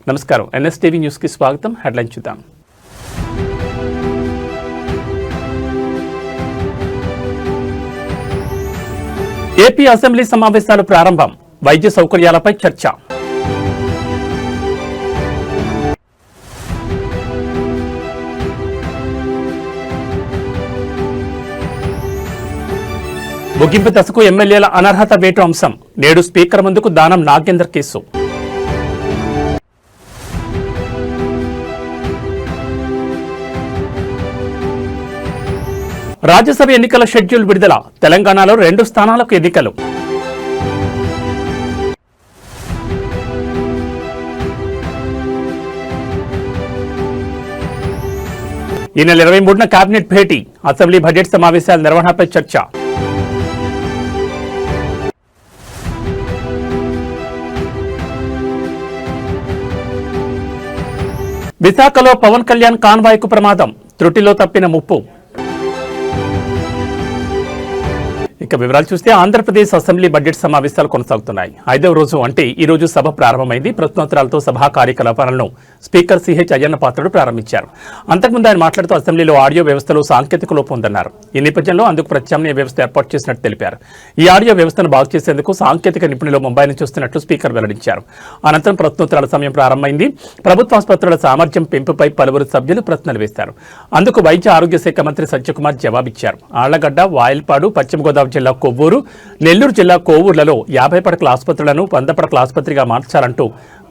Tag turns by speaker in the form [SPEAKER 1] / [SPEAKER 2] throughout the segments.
[SPEAKER 1] నమస్కారం NSTV news కి స్వాగతం. హెడ్లైన్ చూద్దాం. ఏపీ అసెంబ్లీ సమావేశాలు ప్రారంభం. వైద్య సౌకర్యాలపై చర్చ. ముగింపు దశకు ఎమ్మెల్యేల అనర్హత వేటు అంశం. నేడు స్పీకర్ ముందుకు దానం నాగేందర్ కేసు. రాజ్యసభ ఎన్నికల షెడ్యూల్ విడుదల. తెలంగాణలో 2 స్థానాలకు ఎన్నికలు. ఈ నెల 23న కేబినెట్ భేటీ. అసెంబ్లీ బడ్జెట్ సమావేశాల నిర్వహణపై చర్చ. విశాఖలో పవన్ కళ్యాణ్ కాన్వాయ్కు ప్రమాదం. త్రుటిలో తప్పిన ముప్పు. ఇక వివరాలు చూస్తే ఆంధ్రప్రదేశ్ అసెంబ్లీ బడ్జెట్ సమావేశాలు కొనసాగుతున్నాయి. 5వ రోజు అంటే ఈ రోజు సభ ప్రారంభమైంది. ప్రశ్నోత్తరాలతో సభా కార్యకలాపాలను స్పీకర్ సిహెచ్ అయ్యన్న పాత్రుడు ప్రారంభించారు. అంతకుముందు ఆయన మాట్లాడుతూ అసెంబ్లీలో ఆడియో వ్యవస్థలో సాంకేతిక లోపం ఉందన్నారు. ఈ నేపథ్యంలో అందుకు ప్రత్యామ్నాయ వ్యవస్థ ఏర్పాటు చేసినట్టు తెలిపారు. ఈ ఆడియో వ్యవస్థను బాగు చేసేందుకు సాంకేతిక నిపుణులు ముంబై నుంచి వస్తున్నట్లు స్పీకర్ వెల్లడించారు. అనంతరం ప్రశ్నోత్తరాల సమయం ప్రారంభమైంది. ప్రభుత్వాసుపత్రుల సామర్థ్యం పెంపుపై పలువురు సభ్యులు ప్రశ్నలు వేశారు. అందుకు వైద్య ఆరోగ్య శాఖ మంత్రి సత్యకుమార్ జవాబిచ్చారు. ఆళ్లగడ్డ, వాయల్పాడు, పశ్చిమ గోదావరి జిల్లా కొవ్వూరు, నెల్లూరు జిల్లా కోవూరులలో 50 పడకల ఆసుపత్రులను 100 పడకల ఆసుపత్రిగా మార్చాలంటూ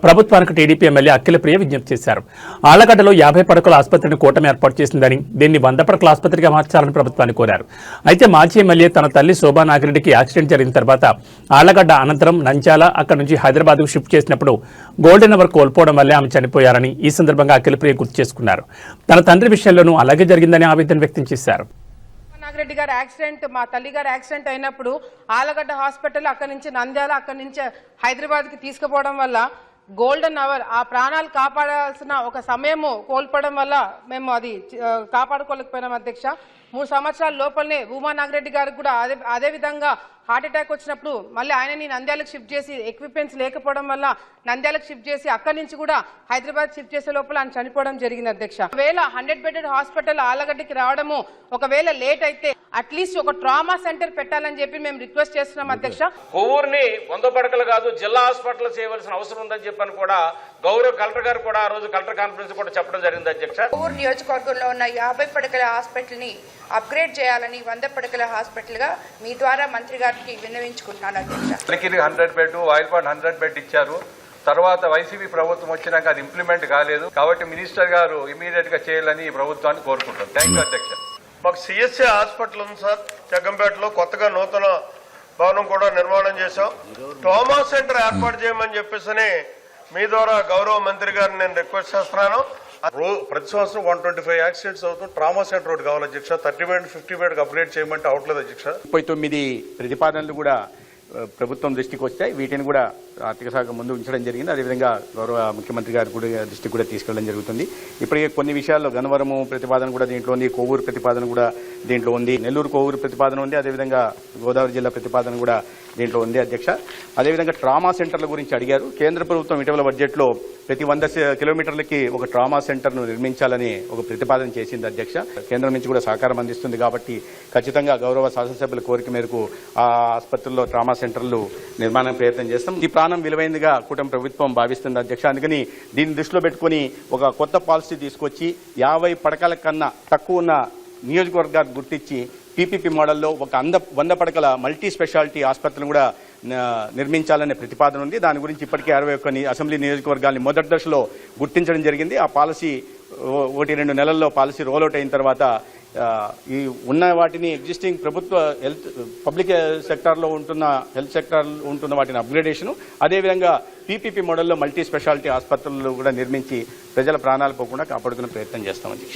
[SPEAKER 1] ప్రభుత్వానికి టీడీపీ ఎమ్మెల్యే అఖిలప్రియ విజ్ఞప్తి చేశారు. ఆళ్లగడ్డలో 50 పడకల ఆసుపత్రిని కూటమి ఏర్పాటు చేసిందని, దీన్ని 100 పడకల ఆసుపత్రిగా మార్చాలని ప్రభుత్వాన్ని కోరారు. అయితే మాజీ ఎమ్మెల్యే తన తల్లి శోభా నాగిరెడ్డికి యాక్సిడెంట్ జరిగిన తర్వాత ఆళ్లగడ్డ అనంతరం నంద్యాల, అక్కడి నుంచి హైదరాబాద్కు షిఫ్ట్ చేసినప్పుడు గోల్డెన్ అవర్ కోల్పోవడం వల్లే ఆమె చనిపోయారని ఈ సందర్భంగా అఖిలప్రియ గుర్తు చేసుకున్నారు. తన తండ్రి విషయంలోనూ అలాగే జరిగిందని ఆవేదన వ్యక్తం చేశారు.
[SPEAKER 2] నాగిరెడ్డి గారి యాక్సిడెంట్, మా తల్లి గారి యాక్సిడెంట్ అయినప్పుడు ఆలగడ్డ హాస్పిటల్, అక్కడి నుంచి నంద్యాల, అక్కడి నుంచి హైదరాబాద్కి తీసుకుపోవడం వల్ల గోల్డెన్ అవర్, ఆ ప్రాణాలు కాపాడాల్సిన ఒక సమయము కోల్పోవడం వల్ల మేము అది కాపాడుకోలేకపోయినాం అధ్యక్ష. 3 సంవత్సరాల లోపలనే ఉమా నాగిరెడ్డి గారికి కూడా అదే విధంగా హార్ట్ అటాక్ వచ్చినప్పుడు మళ్ళీ ఆయనని నంద్యాలకు షిఫ్ట్ చేసి ఎక్విప్మెంట్స్ లేకపోవడం వల్ల నంద్యాలకు షిఫ్ట్ చేసి అక్కడి నుంచి కూడా హైదరాబాద్ షిఫ్ట్ చేసే లోపల ఆయన చనిపోవడం జరిగింది అధ్యక్ష. ఒకవేళ 100 బెడెడ్ హాస్పిటల్ ఆలగడ్డకి రావడము ఒకవేళ లేట్ అయితే అట్లీస్ట్ ఒక ట్రామా సెంటర్ పెట్టాలని చెప్పి మేము రిక్వెస్ట్ చేస్తున్నాం అధ్యక్ష.
[SPEAKER 3] కొవ్వూరుని 100 పడకలు కాదు జిల్లా హాస్పిటల్ చేయవలసిన అవసరం ఉందని చెప్పని కూడా గౌరవ కలెక్టర్ గారు కూడా ఆ రోజు కలెక్టర్ కాన్ఫరెన్స్ కూడా చెప్పడం జరిగింది అధ్యక్ష.
[SPEAKER 4] కొవ్వూరు నియోజకవర్గంలో ఉన్న 50 పడకల హాస్పిటల్ ని అప్గ్రేడ్ చేయాలని 100 పడకల హాస్పిటల్ గా మీ ద్వారా మంత్రి గారికి విన్నవించుకుంటున్నాను అధ్యక్ష.
[SPEAKER 5] 100 బెడ్, వాయిల్పాడ్ 100 బెడ్ ఇచ్చారు. తర్వాత వైసీపీ ప్రభుత్వం వచ్చినాక అది ఇంప్లిమెంట్ కాలేదు. కాబట్టి మినిస్టర్ గారు ఇమీడియట్ గా చేయాలని ఈ ప్రభుత్వాన్ని కోరుకుంటాం. థ్యాంక్ యూ అధ్యక్ష.
[SPEAKER 6] మాకు సిఎస్ఏ హాస్పిటల్ ఉంది సార్ జగ్గంపేటలో. కొత్తగా నూతన భవనం కూడా నిర్మాణం చేశాం. ట్రామా సెంటర్ ఏర్పాటు చేయమని చెప్పేసి మీ ద్వారా గౌరవ మంత్రి గారిని నేను రిక్వెస్ట్ చేస్తున్నాను.
[SPEAKER 7] ప్రతి సంవత్సరం 125 యాక్సిడెంట్స్ అవుతుంది. ట్రామా సెంటర్ ఒకటి కావాలి అధ్యక్ష. 30 బెడ్ 50 బెడ్ అప్గ్రేడ్ చేయమంటే అవట్లేదు అధ్యక్ష.
[SPEAKER 8] 39 ప్రతిపాదనలు కూడా ప్రభుత్వం దృష్టికి వచ్చాయి. వీటిని కూడా ఆర్థిక శాఖ ముందు ఉంచడం జరిగింది. అదేవిధంగా గౌరవ ముఖ్యమంత్రి గారు కూడా దృష్టికి కూడా తీసుకెళ్లడం జరుగుతుంది. ఇప్పటికే కొన్ని విషయాల్లో గన్నవరము ప్రతిపాదన కూడా దీంట్లో ఉంది, కొవ్వూరు ప్రతిపాదన కూడా దీంట్లో ఉంది, నెల్లూరు కోవూరు ప్రతిపాదన ఉంది, అదేవిధంగా గోదావరి జిల్లా ప్రతిపాదన కూడా దీంట్లో ఉంది అధ్యక్ష. అదేవిధంగా ట్రామా సెంటర్ల గురించి అడిగారు. కేంద్ర ప్రభుత్వం ఇటీవల బడ్జెట్లో ప్రతి 100 కిలోమీటర్లకి ఒక ట్రామా సెంటర్ను నిర్మించాలని ఒక ప్రతిపాదన చేసింది అధ్యక్ష. కేంద్రం నుంచి కూడా సహకారం అందిస్తుంది కాబట్టి ఖచ్చితంగా గౌరవ శాసనసభ్యుల కోరిక మేరకు ఆ ఆసుపత్రుల్లో ట్రామా సెంటర్లు నిర్మాణం ప్రయత్నం చేస్తాం. ఈ ప్రాణం విలువైందిగా కూటమి ప్రభుత్వం భావిస్తుంది అధ్యక్ష. అందుకని దీన్ని దృష్టిలో పెట్టుకుని ఒక కొత్త పాలసీ తీసుకొచ్చి 50 పడకల కన్నా తక్కువ ఉన్న నియోజకవర్గాన్ని గుర్తించి పీపీపీ మోడల్లో ఒక 100 పడకల మల్టీ స్పెషాలిటీ ఆసుపత్రిని కూడా నిర్మించాలనే ప్రతిపాదన ఉంది. దాని గురించి ఇప్పటికే 61 అసెంబ్లీ నియోజకవర్గాల్ని మొదటి దశలో గుర్తించడం జరిగింది. ఆ పాలసీ 1-2 నెలల్లో పాలసీ రోల్అవుట్ అయిన తర్వాత ఈ ఉన్న వాటిని ఎగ్జిస్టింగ్ ప్రభుత్వ హెల్త్ పబ్లిక్ సెక్టార్లో ఉంటున్న హెల్త్ సెక్టార్ ఉంటున్న వాటిని అప్గ్రేడేషను, అదేవిధంగా పీపీపీ మోడల్లో మల్టీ స్పెషాలిటీ ఆసుపత్రులు కూడా నిర్మించి ప్రజల ప్రాణాలు పోకుండా కాపాడుకునే ప్రయత్నం చేస్తామని.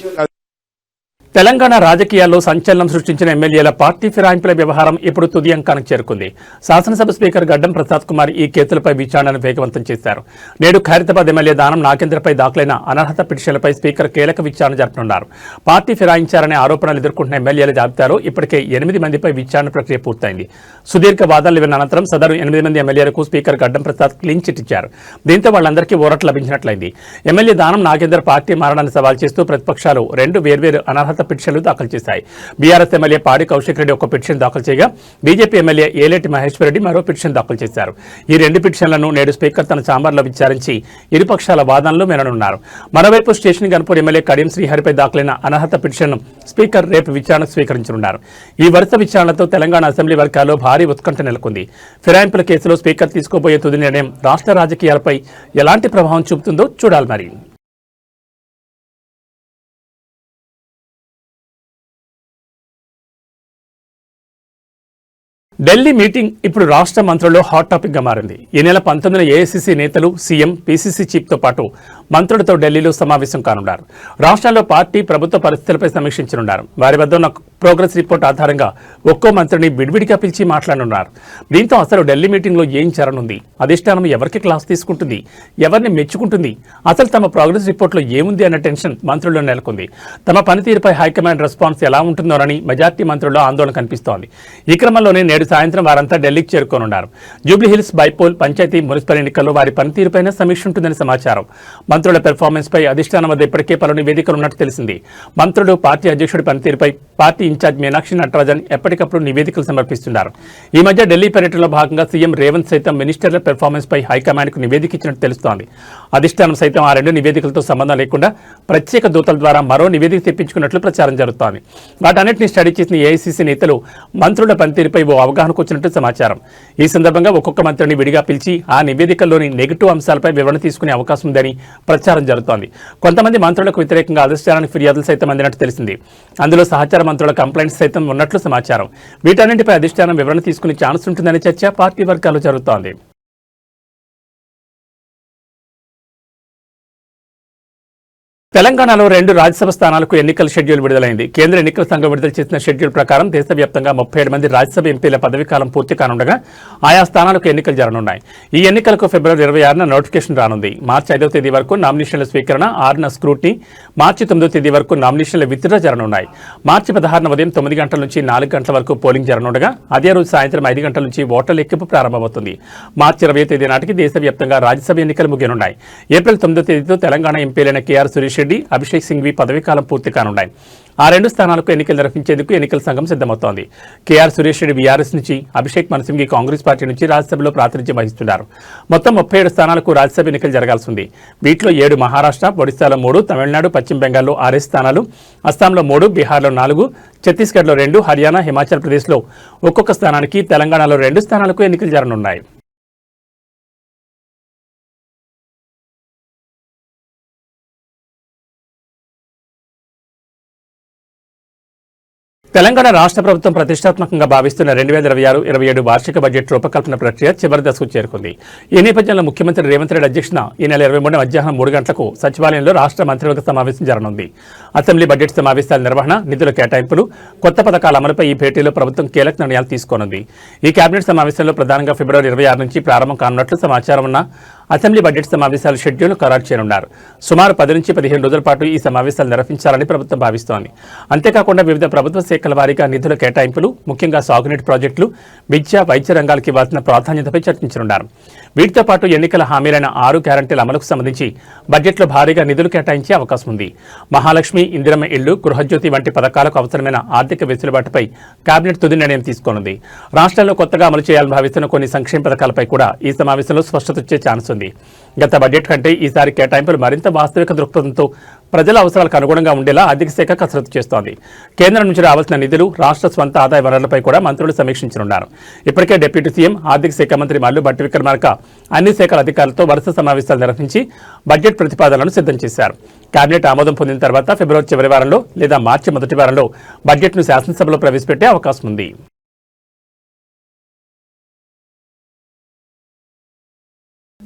[SPEAKER 1] తెలంగాణ రాజకీయాల్లో సంచలనం సృష్టించిన ఎమ్మెల్యేల పార్టీ ఫిరాయింపుల వ్యవహారం ఇప్పుడు తుది అంకానికి చేరుకుంది. శాసనసభ స్పీకర్ గడ్డం ప్రసాద్ కుమార్ ఈ కేసులపై విచారణను వేగవంతం చేశారు. నేడు ఖైరతాబాద్ ఎమ్మెల్యే దానం నాగేంద్రపై దాఖలైన అనర్హత పిటిషన్లపై స్పీకర్ కీలక విచారణ జరపనున్నారు. పార్టీ ఫిరాయించారనే ఆరోపణలు ఎదుర్కొంటున్న ఎమ్మెల్యేల జాబితాలో ఇప్పటికే 8 మందిపై విచారణ ప్రక్రియ పూర్తయింది. సుదీర్ఘ వాదనలు విన్న అనంతరం సదరు 8 మంది ఎమ్మెల్యేలకు స్పీకర్ గడ్డం ప్రసాద్ క్లీన్ చిట్ ఇచ్చారు. దీంతో వాళ్ళందరికీ ఊరట లభించినట్లయింది. ఎమ్మెల్యే దానం నాగేందర్ పార్టీ మారడాన్ని సవాల్ చేస్తూ ప్రతిపక్షాలు 2 వేర్వేరు అనర్హత పిటిషన్లు దాఖలు చేశాయి. బీఆర్ఎస్ ఎమ్మెల్యే పాడి కౌశిక్ రెడ్డి ఒక పిటిషన్ దాఖలు చేయగా బీజేపీ ఎమ్మెల్యే ఏలేటి మహేశ్వర్ రెడ్డి మరో పిటిషన్ దాఖలు చేశారు. ఈ 2 పిటిషన్లను నేడు స్పీకర్ తన ఛాంబర్లో విచారించి ఇరుపక్షాల వాదనలు విననున్నారు. మరోవైపు స్టేషన్ గన్పూర్ ఎమ్మెల్యే కడియం శ్రీహరిపై దాఖలైన అనర్హత పిటిషన్ను స్పీకర్ రేపు విచారణకు స్వీకరించనున్నారు. ఈ వరుస విచారణలతో తెలంగాణ అసెంబ్లీ వర్గాల్లో భారీ ఉత్కంఠ నెలకొంది. ఫిరాయింపుల కేసులో స్పీకర్ తీసుకోబోయే తుది నిర్ణయం రాష్ట్ర రాజకీయాలపై ఎలాంటి ప్రభావం చూపుతుందో చూడాలి. మరి ఢిల్లీ మీటింగ్ ఇప్పుడు రాష్ట్ర మంత్రుల్లో హాట్ టాపిక్ గా మారింది. ఈ నెల 19న ఏఐసీసీ నేతలు, సీఎం, పీసీసీ చీఫ్తో పాటు మంత్రులతో ఢిల్లీలో సమావేశం కానున్నారు. రాష్ట్రాల్లో పార్టీ, ప్రభుత్వ పరిస్థితులపై సమీక్షించనున్నారు. వారి వద్ద ఉన్న ప్రోగ్రెస్ రిపోర్ట్ ఆధారంగా ఒక్కో మంత్రిని విడివిడిగా పిలిచి మాట్లాడనున్నారు. దీంతో అసలు ఢిల్లీ మీటింగ్లో ఏం జరగనుంది, అధిష్టానం ఎవరికి క్లాస్ తీసుకుంటుంది, ఎవరిని మెచ్చుకుంటుంది, అసలు తమ ప్రోగ్రెస్ రిపోర్ట్లో ఏముంది అన్న టెన్షన్ మంత్రుల్లో నెలకొంది. తమ పనితీరుపై హైకమాండ్ రెస్పాన్స్ ఎలా ఉంటుందోనని మెజార్టీ మంత్రుల్లో ఆందోళన కనిపిస్తోంది. ఈ క్రమంలోనే నేడు సాయంత్రం వారంతా ఢిల్లీకి చేరుకోనున్నారు. జూబ్లీహిల్స్, బైపోల్, పంచాయతీ, మున్సిపల్ ఎన్నికల్లో వారి పనితీరుపైన సమీక్ష ఉంటుందని సమాచారం. మంత్రుల పెర్ఫార్మెన్స్ పై అధిష్టానం వద్ద ఇప్పటికే పలు నివేదికలు ఉన్నట్టు తెలిసింది. మంత్రులు, పార్టీ అధ్యక్షుడి పనితీరుపై పార్టీ ఇన్ఛార్జ్ మీనాక్షి నటరాజన్ ఎప్పటికప్పుడు నివేదికలు సమర్పిస్తున్నారు. ఈ మధ్య ఢిల్లీ పర్యటనలో భాగంగా సీఎం రేవంత్ సైతం మినిస్టర్ల పెర్ఫార్మెన్స్ పై హైకమాండ్కు నివేదిక ఇచ్చినట్టు తెలుస్తోంది. అధిష్టానం సైతం ఆ 2 నివేదికలతో సంబంధం లేకుండా ప్రత్యేక దూతల ద్వారా మరో నివేదిక తెప్పించుకున్నట్లు ప్రచారం జరుగుతోంది. వాటన్నిటిని స్టడీ చేసిన ఏఐసీసీ నేతలు మంత్రుల పనితీరుపై ఓ అవగాహనకు వచ్చినట్టు సమాచారం. ఈ సందర్భంగా ఒక్కొక్క మంత్రిని విడిగా పిలిచి ఆ నివేదికల్లోని నెగిటివ్ అంశాలపై వివరణ తీసుకునే అవకాశం ఉందని ప్రచారం జరుగుతోంది. కొంతమంది మంత్రులకు వ్యతిరేకంగా అధిష్టానానికి ఫిర్యాదులు సైతం అందినట్టు తెలిసింది. అందులో సహచార మంత్రుల కంప్లైంట్స్ సైతం ఉన్నట్లు సమాచారం. వీటన్నింటిపై అధిష్టానం వివరణ తీసుకునే ఛాన్స్ ఉంటుందనే చర్చ పార్టీ వర్గాల్లో జరుగుతోంది. తెలంగాణలో 2 రాజ్యసభ స్థానాలకు ఎన్నికల షెడ్యూల్ విడుదలైంది. కేంద్ర ఎన్నికల సంఘం విడుదల చేసిన షెడ్యూల్ ప్రకారం దేశవ్యాప్తంగా 37 మంది రాజ్యసభ ఎంపీల పదవీకాలం పూర్తి కానుండగా ఆయా స్థానాలకు ఎన్నికలు జరగనున్నాయి. ఈ ఎన్నికలకు ఫిబ్రవరి 26న నోటిఫికేషన్ రానుంది. మార్చి 5వ తేదీ వరకు నామినేషన్ల స్వీకరణ, 6న స్క్రూటినీ, మార్చి 9వ తేదీ వరకు నామినేషన్ల విత్డ్రా జరగనున్నాయి. మార్చి 16న ఉదయం 9 గంటల నుంచి 4 గంటల వరకు పోలింగ్ జరగనుండగా అదే రోజు సాయంత్రం 5 గంటల నుంచి ఓట్ల లెక్కింపు ప్రారంభమవుతుంది. మార్చి 20వ తేదీ నాటికి దేశవ్యాప్తంగా రాజ్యసభ ఎన్నికలు ముగియనున్నాయి. ఏప్రిల్ 9వ తేదీతో తెలంగాణ ఎంపీలైన కేఆర్ సురేష్ రెడ్డి, అభిషేక్ సింఘ్వి పదవీకాలం పూర్తి కానున్నాయి. ఆ 2 స్థానాలకు ఎన్నికలు నిర్వహించేందుకు ఎన్నికల సంఘం సిద్ధమవుతోంది. కేఆర్ సురేష్ రెడ్డి బీఆర్ఎస్ నుంచి, అభిషేక్ మనసింఘి కాంగ్రెస్ పార్టీ నుంచి రాజ్యసభలో ప్రాతినిధ్యం వహిస్తున్నారు. మొత్తం 37 స్థానాలకు రాజ్యసభ ఎన్నికలు జరగాల్సి ఉంది. వీటిలో 7 మహారాష్ట్ర, ఒడిశాలో 3, తమిళనాడు, పశ్చిమ బెంగాల్లో 6 స్థానాలు, అస్సాంలో 3, బీహార్లో 4, ఛత్తీస్గఢ్లో 2, హర్యానా, హిమాచల్ ప్రదేశ్లో ఒక్కొక్క స్థానానికి, తెలంగాణలో 2 స్థానాలకు ఎన్నికలు జరగనున్నాయి. తెలంగాణ రాష్ట్ర ప్రభుత్వం ప్రతిష్టాత్మకంగా భావిస్తున్న 2026-27 వార్షిక బడ్జెట్ రూపకల్పన ప్రక్రియ చివరి దశకు చేరుకుంది. ఈ నేపథ్యంలో ముఖ్యమంత్రి రేవంత్ రెడ్డి అధ్యక్షతన ఈ నెల 23 మధ్యాహ్నం 3 గంటలకు సచివాలయంలో రాష్ట్ర మంత్రివర్గ సమావేశం జరగనుంది. అసెంబ్లీ బడ్జెట్ సమావేశాల నిర్వహణ, నిధుల కేటాయింపులు, కొత్త పథకాల అమలుపై ఈ భేటీలో ప్రభుత్వం కీలక నిర్ణయాలు తీసుకోనుంది. ఈ కేబినెట్ సమావేశంలో ప్రధానంగా ఫిబ్రవరి 26 నుంచి ప్రారంభం కానున్నట్లు సమాచారం ఉన్న అసెంబ్లీ బడ్జెట్ సమావేశాల షెడ్యూల్ ఖరారు చేయనున్నారు. సుమారు 10 నుంచి 15 రోజుల పాటు ఈ సమావేశాలు నిర్వహించాలని ప్రభుత్వం భావిస్తోంది. అంతేకాకుండా వివిధ ప్రభుత్వ శాఖల వారీగా నిధుల కేటాయింపులు, ముఖ్యంగా సాగునీటి ప్రాజెక్టులు, విద్య, వైద్య రంగాలకి ఇవ్వాల్సిన ప్రాధాన్యతపై చర్చించనున్నారు. వీటితో పాటు ఎన్నికల హామీలైన 6 గ్యారంటీల అమలుకు సంబంధించి బడ్జెట్లో భారీగా నిధులు కేటాయించే అవకాశం ఉంది. మహాలక్ష్మి, ఇందిరమ్మ ఇళ్లు, గృహజ్యోతి వంటి పథకాలకు అవసరమైన ఆర్థిక వెసులుబాటుపై కేబినెట్ తుది నిర్ణయం తీసుకోనుంది. రాష్ట్రంలో కొత్తగా అమలు చేయాలని భావిస్తున్న కొన్ని సంక్షేమ పథకాలపై కూడా ఈ సమావేశంలో స్పష్టత వచ్చే ఛాన్స్ ఉంది. గత బడ్జెట్ కంటే ఈసారి కేటాయింపులు మరింత వాస్తవిక దృక్పథంతో ప్రజల అవసరాలకు అనుగుణంగా ఉండేలా ఆర్థిక శాఖ కసరత్తు చేస్తోంది. కేంద్రం నుంచి రావాల్సిన నిధులు, రాష్ట్ర స్వంత ఆదాయ వనరులపై కూడా మంత్రులు సమీక్షించనున్నారు. ఇప్పటికే డిప్యూటీ సీఎం, ఆర్థిక శాఖ మంత్రి మల్లు భట్టి విక్రమార్క అన్ని శాఖల అధికారులతో వరుస సమావేశాలు నిర్వహించి బడ్జెట్ ప్రతిపాదనలను సిద్ధం చేశారు. కేబినెట్ ఆమోదం పొందిన తర్వాత ఫిబ్రవరి చివరి వారంలో లేదా మార్చి మొదటి వారంలో బడ్జెట్ను శాసనసభలో ప్రవేశపెట్టే అవకాశం ఉంది.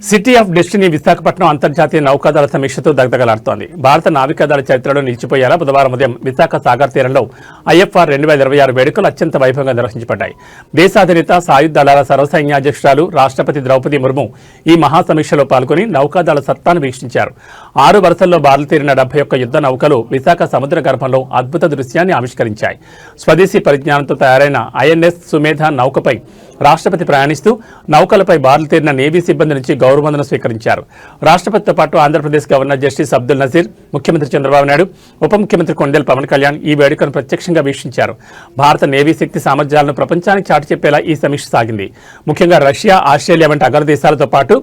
[SPEAKER 1] సిటీ ఆఫ్ డెస్టినీ విశాఖపట్నం అంతర్జాతీయ నౌకాదళ సమీక్షతో దగదగలాడుతోంది. భారత నావికాదళ చరిత్రలో నిలిచిపోయేలా బుధవారం ఉదయం విశాఖ సాగర్ తీరంలో ఐఎఫ్ఆర్ 2026 వేడుకలు అత్యంత వైభవంగా నిర్వహించబడ్డాయి. దేశాధినేత సాయుధ దళాల సర్వసైన్యాధ్యక్షురాలు రాష్ట్రపతి ద్రౌపది ముర్ము ఈ మహాసమీక్షలో పాల్గొని నౌకాదళ సత్తాను వీక్షించారు. 6 వరుసల్లో బారులు తీరిన 71 యుద్ధ నౌకలు విశాఖ సముద్ర గర్భంలో అద్భుత దృశ్యాన్ని ఆవిష్కరించాయి. స్వదేశీ పరిజ్ఞానంతో తయారైన ఐఎన్ఎస్ సుమేధ నౌకపై రాష్ట్రపతి ప్రయాణిస్తూ నౌకలపై బారులు తీరిన నేవీ సిబ్బంది నుంచి గౌరవవందనం స్వీకరించారు. రాష్ట్రపతితో పాటు ఆంధ్రప్రదేశ్ గవర్నర్ జస్టిస్ అబ్దుల్ నజీర్, ముఖ్యమంత్రి చంద్రబాబు నాయుడు, ఉప ముఖ్యమంత్రి కొండెల పవన్ కళ్యాణ్ ఈ వేడుకను ప్రత్యక్షంగా వీక్షించారు. భారత నేవీ శక్తి సామర్థ్యాలను ప్రపంచానికి చాటి చెప్పేలా ఈ సమీక్ష సాగింది. ముఖ్యంగా రష్యా, ఆస్ట్రేలియా వంటి అగ్ర దేశాలతో పాటు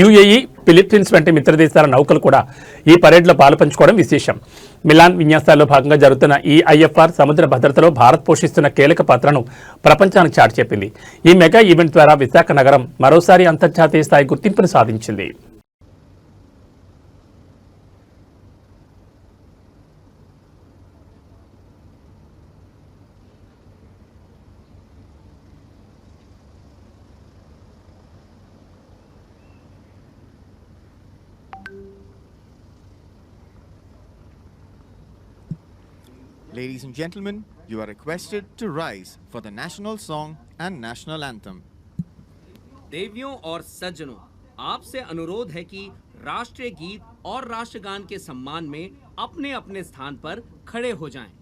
[SPEAKER 1] యుఏఈ, ఫిలిప్పీన్స్ వంటి మిత్రదేశాల నౌకలు కూడా ఈ పరేడ్లో పాలుపంచుకోవడం విశేషం. మిలాన్ విన్యాసాల్లో భాగంగా జరుగుతున్న ఈ ఐఎఫ్ఆర్ సముద్ర భద్రతలో భారత్ పోషిస్తున్న కీలక పాత్రను ప్రపంచానికి చాటి చెప్పింది. ఈ మెగా ఈవెంట్ ద్వారా విశాఖ నగరం మరోసారి అంతర్జాతీయ స్థాయి గుర్తింపును సాధించింది.
[SPEAKER 9] Ladies and gentlemen, you are requested to rise for the national song and national anthem.
[SPEAKER 10] देवियों और सज्जनों, आपसे अनुरोध है कि राष्ट्रीय गीत और राष्ट्रगान के सम्मान में अपने अपने स्थान पर खड़े हो जाएं।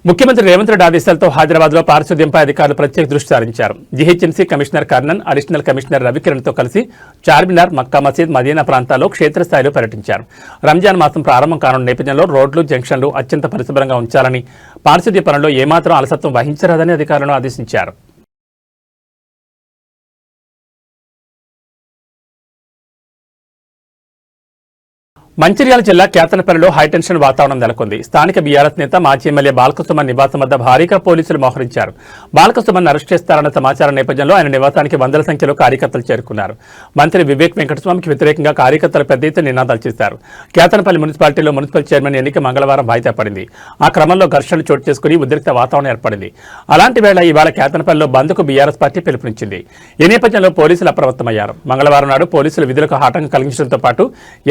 [SPEAKER 1] ముఖ్యమంత్రి రేవంత్ రెడ్డి ఆదేశాలతో హైదరాబాద్ లో పారిశుద్ధ్యంపై అధికారులు ప్రత్యేక దృష్టి సారించారు. GHMC commissioner Karnan, additional commissioner Ravikiran తో కలిసి చార్మినార్, మక్కా మసీద్, మదీనా ప్రాంతాల్లో క్షేత్రస్థాయిలో పర్యటించారు. రంజాన్ మాసం ప్రారంభం కానున్న నేపథ్యంలో రోడ్లు, జంక్షన్లు అత్యంత పరిశుభ్రంగా ఉంచాలని, పారిశుద్ధ్య పనుల్లో ఏమాత్రం అలసత్వం వహించరాదని అధికారులను ఆదేశించారు. మంచిర్యాల జిల్లా కేతనపల్లిలో హైటెన్షన్ వాతావరణం నెలకొంది. స్థానిక బీఆర్ఎస్ నేత మాజీ ఎమ్మెల్యే బాలకసుమన్ నివాసం వద్ద భారీగా పోలీసులు మోహరించారు. బాలకసుమన్ అరెస్ట్ చేస్తారన్న సమాచారం నేపథ్యంలో ఆయన నివాసానికి వందల సంఖ్యలో కార్యకర్తలు చేరుకున్నారు. మంత్రి వివేక్ వెంకటస్వామికి వ్యతిరేకంగా కార్యకర్తలు పెద్ద ఎత్తున నినాదాలు చేశారు. కేతనపల్లి మున్సిపాలిటీలో మున్సిపల్ చైర్మన్ ఎన్నిక మంగళవారం వాయిదా పడింది. ఆ క్రమంలో ఘర్షణలు చోటు చేసుకుని ఉద్రిక్త వాతావరణం ఏర్పడింది. అలాంటి వేళ ఇవాళ కేతనపల్లిలో బంద్కు బీఆర్ఎస్ పార్టీ పిలుపునిచ్చింది. ఈ నేపథ్యంలో పోలీసులు అప్రమత్తమయ్యారు. మంగళవారం నాడు పోలీసులు విధులకు ఆటంకం కలిగించడంతో పాటు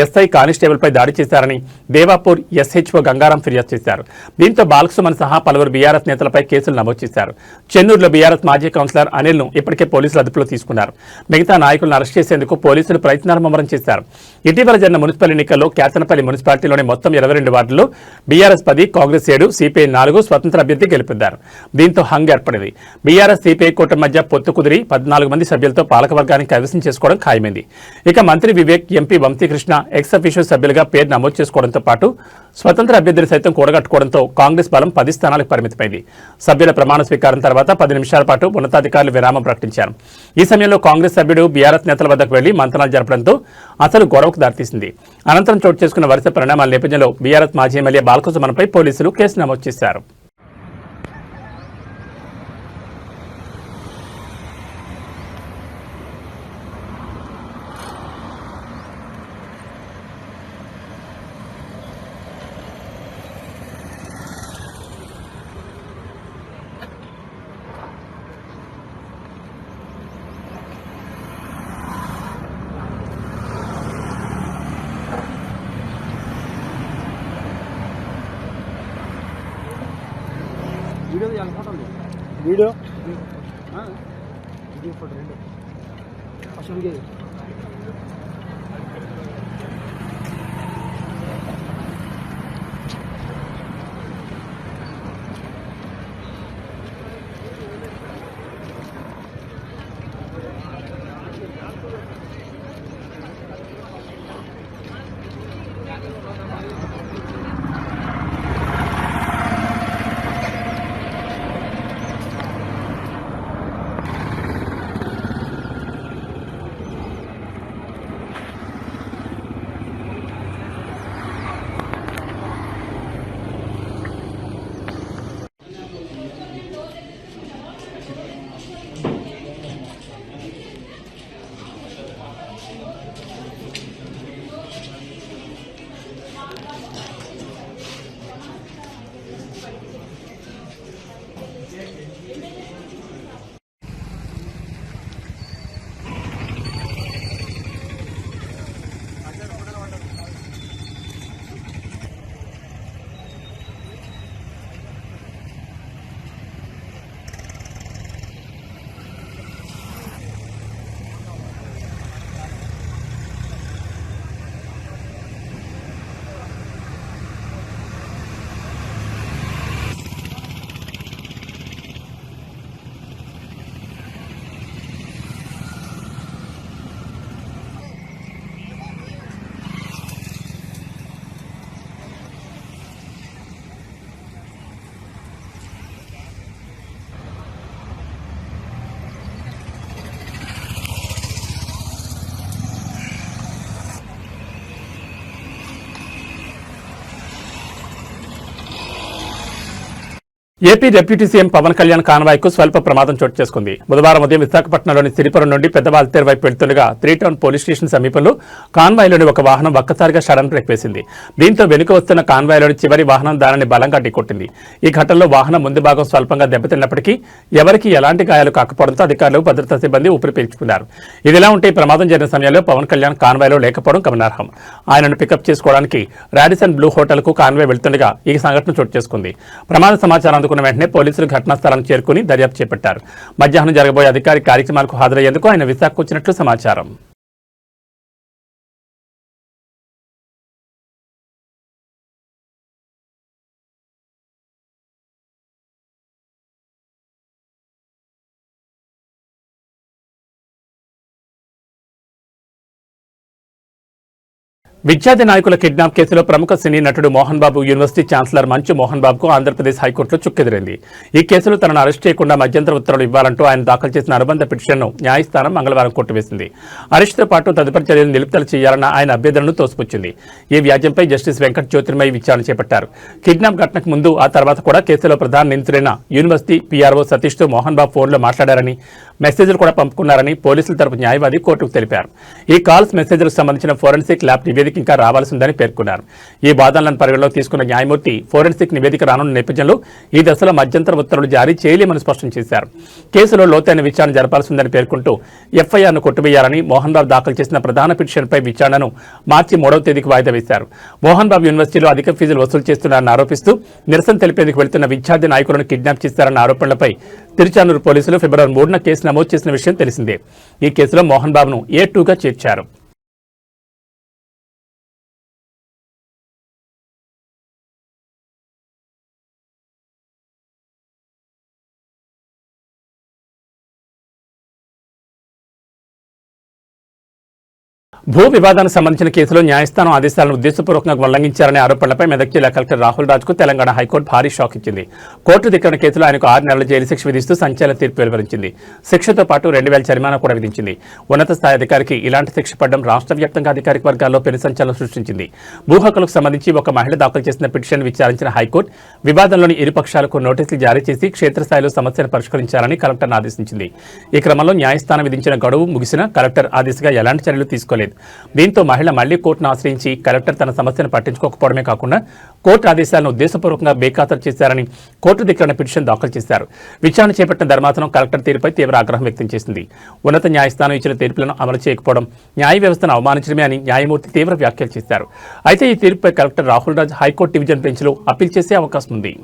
[SPEAKER 1] ఎస్ఐ, కానిస్టేబుల్ పై దాడి చేశారని దేవాపూర్ ఎస్హెచ్ఓ గంగారాం ఫిర్యాదు చేశారు. దీంతో బాలకసుమన్ సహా పలువురు బీఆర్ఎస్ నేతలపై కేసులు నమోదు చేశారు. చెన్నూరులో బీఆర్ఎస్ మాజీ కౌన్సిలర్ అనిల్ ను ఇప్పటికే పోలీసులు అదుపులో తీసుకున్నారు. మిగతా నాయకులను అరెస్ట్ చేసేందుకు పోలీసులు ప్రయత్నాలు ముమ్మరం చేశారు. ఇటీవల జరిగిన మున్సిపల్ ఎన్నికల్లో కేతనపల్లి మున్సిపాలిటీలోని మొత్తం 22 వార్డుల్లో బీఆర్ఎస్ 10, కాంగ్రెస్ 7, సిపిఐ 4 స్వతంత్ర అభ్యర్థి గెలుపొందారు. దీంతో హంగ్ ఏర్పడింది. బీఆర్ఎస్, సిపిఐ కూటమి మధ్య పొత్తు కుదిరి 14 మంది సభ్యులతో పాలకవర్గానికి కైవసం చేసుకోవడం ఖాయమైంది. ఇక మంత్రి Vivek, MP Vamshikrishna ex officio సభ్యులుగా పేరు నమోదు చేసుకోవడంతో పాటు స్వతంత్ర అభ్యర్థులు సైతం కూడగట్టుకోవడంతో కాంగ్రెస్ బలం 10 స్థానాలకు పరిమితమైంది. సభ్యుల ప్రమాణ స్వీకారం తర్వాత 10 నిమిషాల పాటు ఉన్నతాధికారులు విరామం ప్రకటించారు. ఈ సమయంలో కాంగ్రెస్ సభ్యుడు బీఆర్ఎస్ నేతల వద్దకు వెళ్లి మంతనాలు జరపడంతో అసలు గొడవకు దారితీసింది. అనంతరం చోటు చేసుకున్న వరుస పరిణామాల నేపథ్యంలో బీఆర్ఎస్ మాజీ ఎమ్మెల్యే బాలకసుమన్పై పోలీసులు కేసు నమోదు చేశారు.
[SPEAKER 11] Video
[SPEAKER 1] AP deputy CM Pawan Kalyan కాన్వాయ్కు స్వల్ప ప్రమాదం చోటు చేసుకుంది. బుధవారం ఉదయం విశాఖపట్నంలోని సిరిపురం నుండి పెద్దవాల్తేరు వైపు వెళ్తుండగా 3 టౌన్ పోలీస్ స్టేషన్ సమీపంలో కాన్వాయ్లోని ఒక వాహనం ఒక్కసారిగా సడన్ బ్రేక్ వేసింది. దీంతో వెనుక వస్తున్న కాన్వాయ్లోని చివరి వాహనం దానిని బలంగా ఢీకొట్టింది. ఈ ఘటనలో వాహనం ముందు భాగం స్వల్పంగా దెబ్బతిన్నప్పటికీ ఎవరికీ ఎలాంటి గాయాలు కాకపోవడంతో అధికారులు, భద్రతా సిబ్బంది ఊపిరి పీల్చుకున్నారు. ఇదిలా ఉంటే ప్రమాదం జరిగిన సమయంలో పవన్ కళ్యాణ్ కాన్వాయ్లో లేకపోవడం గమనార్హం. ఆయనను పికప్ చేసుకోవడానికి రాడిసన్ బ్లూ హోటల్కు కాన్వాయ్ వెళ్తుండగా ఈ సంఘటన చోటు చేసుకుంది. ప్రమాద సమాచారం అందుకున్న వెంటనే పోలీసులు ఘటనా స్థలానికి చేరుకుని దర్యాప్తు చేపట్టారు. మధ్యాహ్నం జరగబోయే అధికారిక కార్యక్రమాలకు హాజరయ్యేందుకు ఆయన విశాఖకు వచ్చినట్లు సమాచారం. విద్యార్థి నాయకుల కిడ్నాప్ కేసులో ప్రముఖ సినీ నటుడు మోహన్ బాబు యూనివర్సిటీ ఛాన్సలర్ మంచు మోహన్ బాబుకు ఆంధ్రప్రదేశ్ హైకోర్టులో చుక్కెదిరింది. ఈ కేసులో తనను అరెస్ట్ చేయకుండా మధ్యంతర ఉత్తర్వులు ఇవ్వాలంటూ ఆయన దాఖలు చేసిన అనుబంధ పిటిషన్ను న్యాయస్థానం మంగళవారం కొట్టివేసింది. అరెస్టుతో పాటు తదుపరి చర్యలు నిలుపుదల చేయాలన్న ఆయన అభ్యర్థనను తోసిపుచ్చింది. ఈ వ్యాజ్యంపై జస్టిస్ వెంకట్ జ్యోతిర్మయి విచారణ చేపట్టారు. కిడ్నాప్ ఘటనకు ముందు ఆ తర్వాత కూడా కేసులో ప్రధాన నిందితుడైన యూనివర్సిటీ పీఆర్ఓ సతీష్తో మోహన్ బాబు ఫోన్లో మాట్లాడారని, మెసేజ్లు కూడా పంపుకున్నారని పోలీసుల తరపు న్యాయవాది కోర్టుకు తెలిపారు. ఈ కాల్స్ మెసేజ్లకు సంబంధించిన ఫోరెన్సిక్ ల్యాబ్ నివేదిక ఇంకా రావాల్సిందని పేర్కొన్నారు. ఈ వాదనలను పరిగణలో తీసుకున్న న్యాయమూర్తి ఫోరెన్సిక్ నివేదిక రానున్న నేపథ్యంలో ఈ దశలో మధ్యంతర ఉత్తర్వులు జారీ చేయలేమని స్పష్టం చేశారు. కేసులో లోతైన విచారణ జరపాల్సిందని పేర్కొంటూ ఎఫ్ఐఆర్ను కొట్టివేయాలని మోహన్ బాబు దాఖలు చేసిన ప్రధాన పిటిషన్పై విచారణను మార్చి 3వ తేదీకి వాయిదా వేశారు. మోహన్ బాబు యూనివర్సిటీలో అధిక ఫీజులు వసూలు చేస్తున్నారని ఆరోపిస్తూ నిరసన తెలిపేందుకు వెళ్తున్న విద్యార్థి నాయకులను కిడ్నాప్ చేశారన్న ఆరోపణలపై తిరుచానూరు పోలీసులు ఫిబ్రవరి 3న కేసు నమోదు చేసిన విషయం తెలిసిందే. ఈ కేసులో మోహన్ బాబును A2గా చేర్చారు. భూ వివాదానికి సంబంధించిన కేసులో న్యాయస్థానం ఆదేశాలను ఉద్దేశపూర్వకంగా ఉల్లంఘించారనే ఆరోపణలపై మెదక్ జిల్లా కలెక్టర్ రాహుల్ రాజ్కు తెలంగాణ హైకోర్టు భారీ షాక్ ఇచ్చింది. కోర్టు ధిక్కరణ కేసులో ఆయనకు 6 నెలల జైలు శిక్ష విధిస్తూ సంచలన తీర్పు వెలువరించింది. శిక్షతో పాటు 2000 జరిమానా కూడా విధించింది. ఉన్నత స్థాయి అధికారికి ఇలాంటి శిక్ష పడడం రాష్ట్ర వ్యాప్తంగా అధికారిక వర్గాల్లో పెను సంచలనం సృష్టించింది. భూ హక్కులకు సంబంధించి ఒక మహిళ దాఖలు చేసిన పిటిషన్ విచారించిన హైకోర్టు వివాదంలోని ఇరు పక్షాలకు నోటీసులు జారీ చేసి క్షేత్రస్థాయిలో సమస్యను పరిష్కరించాలని కలెక్టర్ను ఆదేశించింది. ఈ క్రమంలో న్యాయస్థానం విధించిన గడువు ముగిసినా కలెక్టర్ ఆ దిశగా ఎలాంటి చర్యలు తీసుకోలేదు. దీంతో మహిళ మళ్లీ కోర్టును ఆశ్రయించి కలెక్టర్ తన సమస్యను పట్టించుకోకపోవడమే కాకుండా కోర్టు ఆదేశాలను ఉద్దేశపూర్వకంగా బేఖాతరు చేశారని కోర్టు ధిక్కరణ పిటిషన్ దాఖలు చేశారు. విచారణ చేపట్టిన ధర్మాసనం కలెక్టర్ తీరుపై తీవ్ర ఆగ్రహం వ్యక్తం చేసింది. ఉన్నత న్యాయస్థానం ఇచ్చిన తీర్పులను అమలు చేయకపోవడం న్యాయ వ్యవస్థను అవమానించడమే అని న్యాయమూర్తి తీవ్ర వ్యాఖ్యలు చేశారు. అయితే ఈ తీర్పుపై collector Rahul Raj high court division బెంచ్లో అప్పీల్ చేసే అవకాశం ఉంది.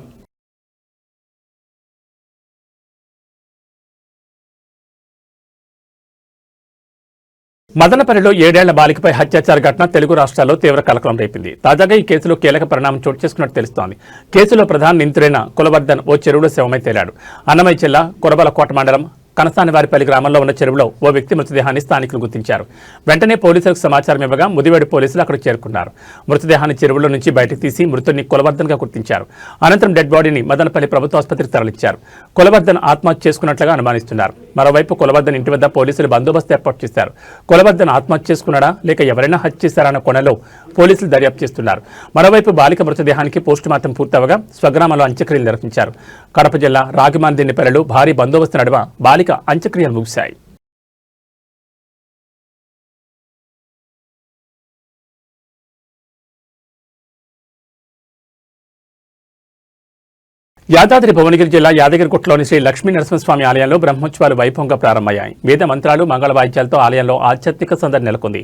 [SPEAKER 1] మదనపల్లిలో 7 ఏళ్ల బాలికపై అత్యాచార ఘటన తెలుగు రాష్ట్రాల్లో తీవ్ర కలకలం రేపింది. తాజాగా ఈ కేసులో కీలక పరిణామం చోటు చేసుకున్నట్టు తెలుస్తోంది. కేసులో ప్రధాన నిందితుడైన కులవర్ధన్ ఓ చెరువులో శవమై తేలాడు. అన్నమయ్య జిల్లా కురబలకోట మండలం కనసానివారిపల్లి గ్రామంలో ఉన్న చెరువులో ఓ వ్యక్తి మృతదేహాన్ని స్థానికులు గుర్తించారు. వెంటనే పోలీసులకు సమాచారం ఇవ్వగా ముదివేడు పోలీసులు అక్కడికి చేరుకున్నారు. మృతదేహాన్ని చెరువులో నుంచి బయటకు తీసి మృతుడిని కులవర్ధన్గా గుర్తించారు. అనంతరం డెడ్ బాడీని మదనపల్లి ప్రభుత్వ ఆసుపత్రికి తరలించారు. కులవర్ధన్ ఆత్మహత్య చేసుకున్నట్లుగా అనుమానిస్తున్నారు. మరోవైపు కులవర్ధన్ ఇంటి వద్ద పోలీసులు బందోబస్తు ఏర్పాటు చేశారు. కులవర్ధన్ ఆత్మహత్య చేసుకున్నాడా లేక ఎవరైనా హత్య చేశారన్న కోణంలో పోలీసులు దర్యాప్తు చేస్తున్నారు. మరోవైపు బాలిక మృతదేహానికి పోస్టుమార్టం పూర్తవగా స్వగ్రామంలో అంత్యక్రియలు నిర్వహించారు. కడప జిల్లా రాగిమాందిన్నిపల్లిలో భారీ బందోబస్తు నడుమ బాలిక అంత్యక్రియలు ముగిశాయి. యాదాద్రి భువనగిరి జిల్లా యాదగిరిగుట్టలోని శ్రీ లక్ష్మీ నరసింహస్వామి ఆలయంలో బ్రహ్మోత్సవాలు వైభవంగా ప్రారంభమయ్యాయి. వేద మంత్రాలు మంగళ వాయిద్యాలతో ఆలయంలో ఆధ్యాత్మిక సందడి నెలకొంది.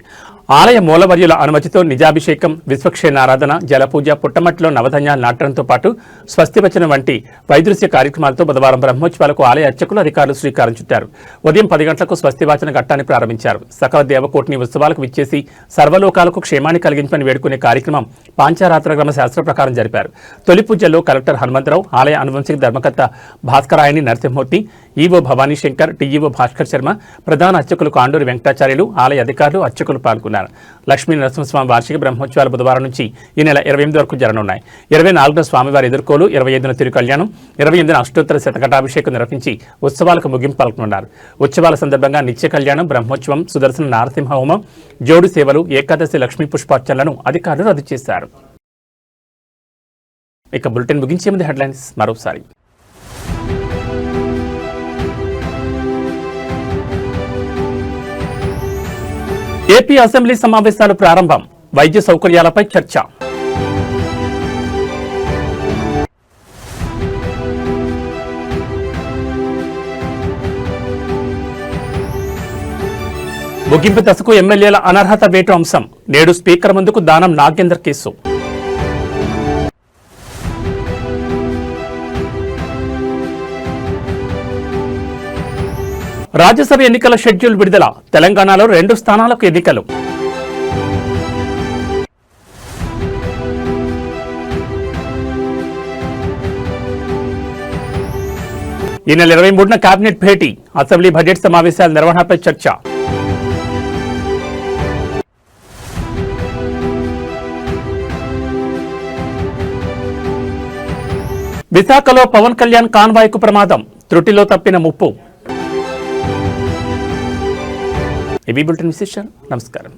[SPEAKER 1] ఆలయ మూలవర్యుల అనుమతితో నిజాభిషేకం, విశ్వక్షేణారాధన, జలపూజ, పుట్టమట్టిలో నవధాన్యాలు నాటడంతో పాటు స్వస్తివచనం వంటి వైదృశ్య కార్యక్రమాలతో బుధవారం బ్రహ్మోత్సవాలకు ఆలయ అర్చకులు అధికారులు శ్రీకారం చుట్టారు. ఉదయం 10 గంటలకు స్వస్తివాచన ఘట్టాన్ని ప్రారంభించారు. సకల దేవకోటిని ఉత్సవాలకు విచ్చేసి సర్వలోకాలకు క్షేమాన్ని కలిగించమని వేడుకునే కార్యక్రమం పాంచారాత్రగ్రమ శాస్త్ర ప్రకారం జరిపారు. తొలి పూజల్లో కలెక్టర్ హనుమంతరావు, ఆలయ అనువంశిక ధర్మకర్త భాస్కరాయని నరసింహమూర్తి, ఈవో భవానీ శంకర్, టీఈఓ భాస్కర్ శర్మ, ప్రధాన అర్చకులు కాండూరి వెంకటాచార్యులు, ఆలయ అధికారులు, అర్చకులు పాల్గొన్నారు. లక్ష్మీ నరసింహస్వామి వార్షిక బ్రహ్మోత్సవాలు బుధవారం నుంచి ఈ నెల 28 వరకు జరగనున్నాయి. 24న స్వామివారి ఎదుర్కోలు, 25న తిరు కళ్యాణం, 28న అష్టోత్తర శతఘటాభిషేకం నిర్వహించి ఉత్సవాలకు ముగింపు పలుకునున్నారు. ఉత్సవాల సందర్భంగా నిత్య కళ్యాణం, బ్రహ్మోత్సవం, సుదర్శన నారసింహ హోమం, జోడు సేవలు, ఏకాదశి లక్ష్మీ పుష్పార్చనలను అధికారులు రద్దు చేశారు. ఇక బులెటిన్ ముగించే ముందు హెడ్లైన్స్ మరోసారి. ఏపీ అసెంబ్లీ సమావేశాలు ప్రారంభం, వైద్య సౌకర్యాలపై చర్చ. ముగింపు దశకు ఎమ్మెల్యేల అనర్హత వేటు అంశం, నేడు స్పీకర్ ముందుకు దానం నాగేందర్ కేసు. రాజ్యసభ ఎన్నికల షెడ్యూల్ విడుదల, తెలంగాణలో 2 స్థానాలకు ఎన్నికలు. ఈ నెల 23న కేబినెట్ భేటీ, అసెంబ్లీ బడ్జెట్ సమావేశాల నిర్వహణపై చర్చ. విశాఖలో పవన్ కళ్యాణ్ కాన్వాయ్కు ప్రమాదం, త్రుటిలో తప్పిన ముప్పు. ఇవి బులెటిన్ విశేషాలు. నమస్కారం.